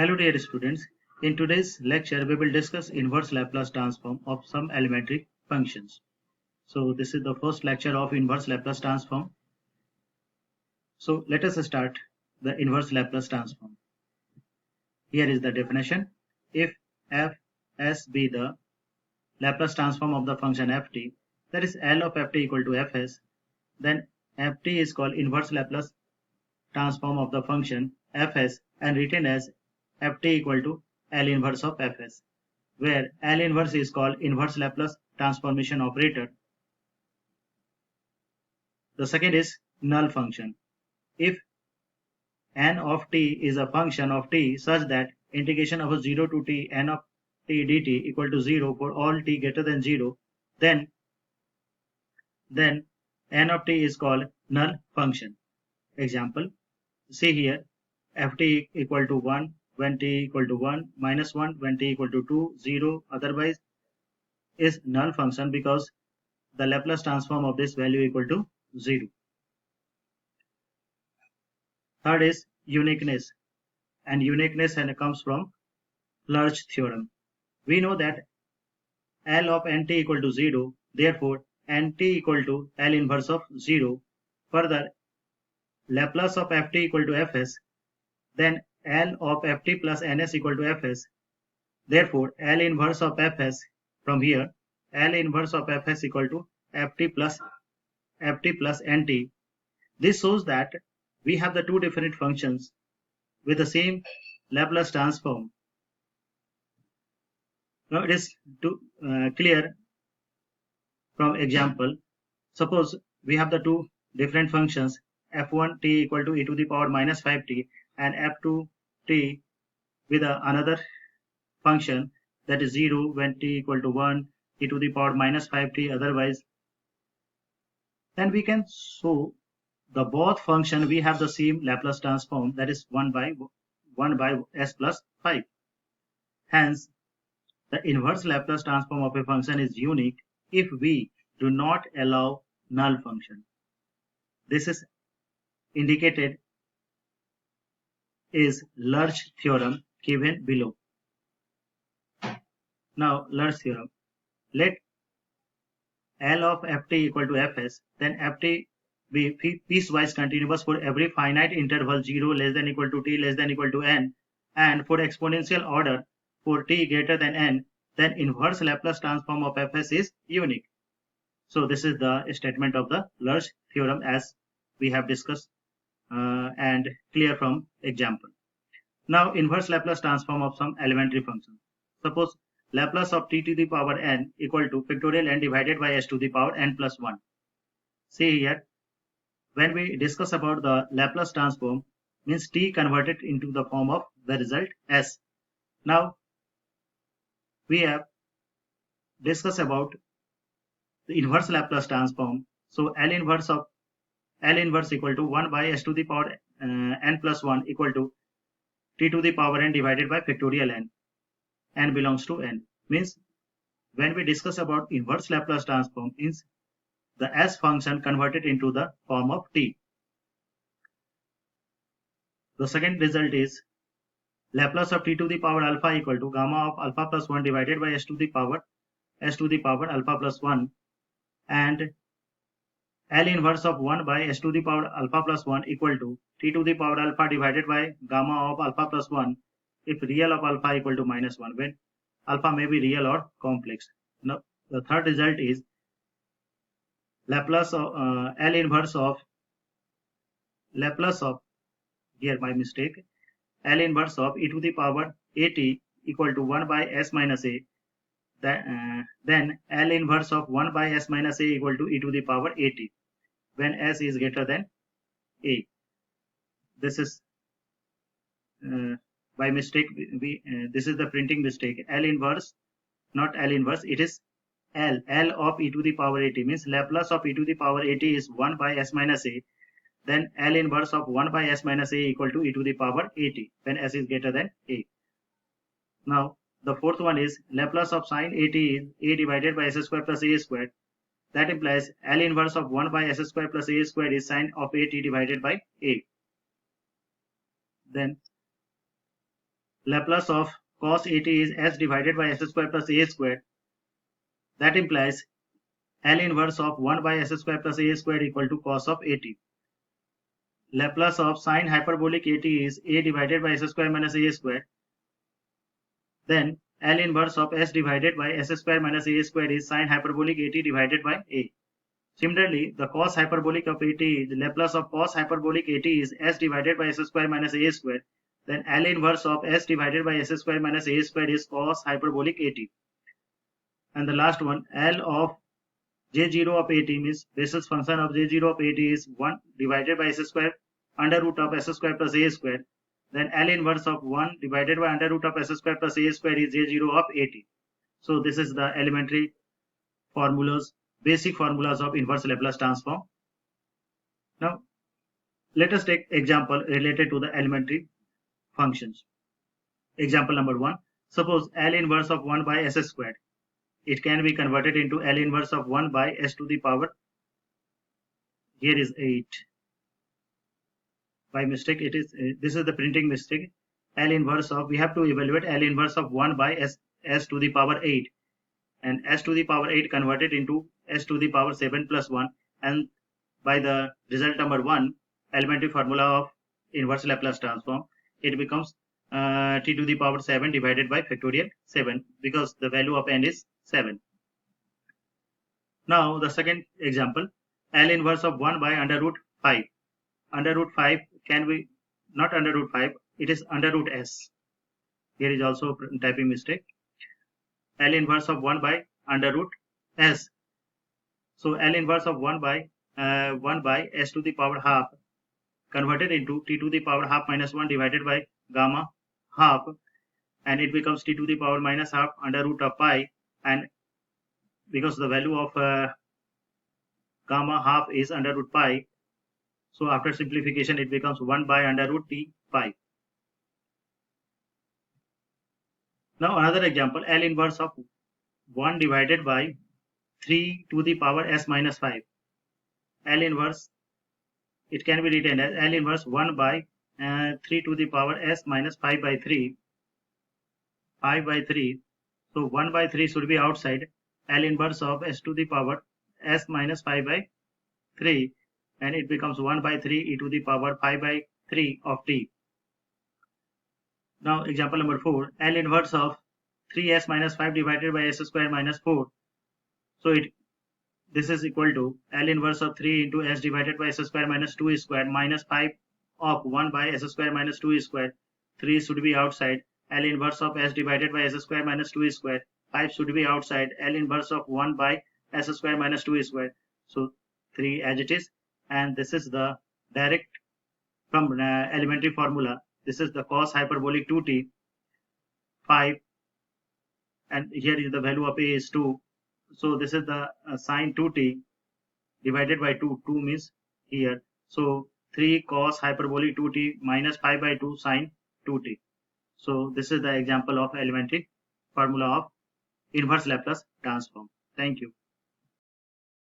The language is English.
Hello dear students, in today's lecture we will discuss inverse Laplace transform of some elementary functions. So this is the first lecture of inverse Laplace transform. So let us start the inverse Laplace transform. Here is the definition. If fs be the Laplace transform of the function ft, that is L of ft equal to fs, then ft is called inverse Laplace transform of the function fs and written as ft equal to L inverse of fs, where L inverse is called inverse Laplace transformation operator. The second is null function. If n of t is a function of t such that integration of 0 to t n of t dt equal to 0 for all t greater than 0, then n of t is called null function. Example, see here, ft equal to 1 when t equal to 1, minus 1 when t equal to 2, 0 otherwise is null function because the Laplace transform of this value equal to 0. Third is uniqueness, and uniqueness comes from Lorentz theorem. We know that L of nt equal to 0, therefore nt equal to L inverse of 0. Further, Laplace of ft equal to fs, then L of ft plus ns equal to fs. Therefore, L inverse of fs from here, L inverse of fs equal to ft plus nt. This shows that we have the two different functions with the same Laplace transform. Now it is clear from example. Suppose we have the two different functions f1t equal to e to the power minus 5t and f2t with another function that is 0 when t equal to 1 e to the power minus 5t otherwise. Then we can show the both function we have the same Laplace transform, that is 1 by s plus 5. Hence, the inverse Laplace transform of a function is unique if we do not allow null function. This is indicated is Lorentz theorem given below. Now Lorentz theorem. Let L of ft equal to fs, then ft be piecewise continuous for every finite interval 0 less than equal to t less than equal to n, and for exponential order for t greater than n, then inverse Laplace transform of fs is unique. So this is the statement of the Lorentz theorem as we have discussed and clear from example. Now inverse Laplace transform of some elementary function. Suppose Laplace of t to the power n equal to factorial n divided by s to the power n plus 1. See here, when we discuss about the Laplace transform, means t converted into the form of the result s. Now we have discussed about the inverse Laplace transform. So L inverse equal to 1 by s to the power n plus 1 equal to t to the power n divided by factorial n belongs to n. Means when we discuss about inverse Laplace transform, means the s function converted into the form of t. The second result is Laplace of t to the power alpha equal to gamma of alpha plus 1 divided by s to the power alpha plus 1, and L inverse of 1 by s to the power alpha plus 1 equal to t to the power alpha divided by gamma of alpha plus 1 if real of alpha equal to minus 1, when alpha may be real or complex. Now the third result is Laplace of L inverse of here my mistake, L inverse of e to the power at equal to 1 by s minus a. Then L inverse of 1 by s minus a equal to e to the power at when s is greater than a. This is by mistake, this is the printing mistake. L inverse, not L inverse, it is L of e to the power at, means Laplace of e to the power at is 1 by s minus a. Then L inverse of 1 by s minus a equal to e to the power at when s is greater than a. Now the fourth one is Laplace of sine at is a divided by s square plus a squared. That implies L inverse of 1 by s square plus a squared is sine of at divided by a. Then Laplace of cos at is s divided by s square plus a square. That implies L inverse of 1 by s square plus a square equal to cos of at. Laplace of sine hyperbolic at is a divided by s square minus a square. Then L inverse of s divided by s square minus a square is sine hyperbolic at divided by a. Similarly, the cos hyperbolic of at, the Laplace of cos hyperbolic at is s divided by s square minus a square. Then L inverse of s divided by s square minus a square is cos hyperbolic at. And the last one, L of J0 of at means basis function of J0 of at is 1 divided by s square under root of s square plus a square. Then L inverse of 1 divided by under root of s square plus a square is J0 of at. So this is the elementary formulas, basic formulas of inverse Laplace transform. Now let us take example related to the elementary functions. Example number 1. Suppose L inverse of 1 by s squared. It can be converted into L inverse of 1 by s to the power. Here is 8. By mistake, it is this is the printing mistake. L inverse of, we have to evaluate L inverse of 1 by s to the power 8, and s to the power 8 converted into s to the power 7 plus 1, and by the result number 1, elementary formula of inverse Laplace transform, it becomes t to the power 7 divided by factorial 7, because the value of n is 7. Now the second example, L inverse of 1 by under root 5. Under root 5 can be not under root 5, it is under root s. Here is also typing mistake. L inverse of 1 by under root s. So L inverse of 1 by s to the power half converted into t to the power half minus 1 divided by gamma half, and it becomes t to the power minus half under root of pi, and because the value of gamma half is under root pi, so after simplification it becomes 1 by under root t pi. Now another example, L inverse of 1 divided by 3 to the power s minus 5. L inverse, it can be written as L inverse 1 by 3 to the power s minus 5 by 3. 5 by 3. So 1 by 3 should be outside. L inverse of s to the power s minus 5 by 3, and it becomes 1 by 3 e to the power 5 by 3 of t. Now example number 4, L inverse of 3s minus 5 divided by s square minus 4. So this is equal to L inverse of 3 into s divided by s square minus 2 square minus 5 of 1 by s square minus 2 square. 3 should be outside. L inverse of s divided by s square minus 2 square. 5 should be outside. L inverse of 1 by s square minus 2 square. So 3 as it is, and this is the direct from elementary formula. This is the cos hyperbolic 2t 5, and here is the value of a is 2. So this is the sine 2t divided by 2. 2 means here. So 3 cos hyperbolic 2t minus 5 by 2 sine 2t. So this is the example of elementary formula of inverse Laplace transform. Thank you.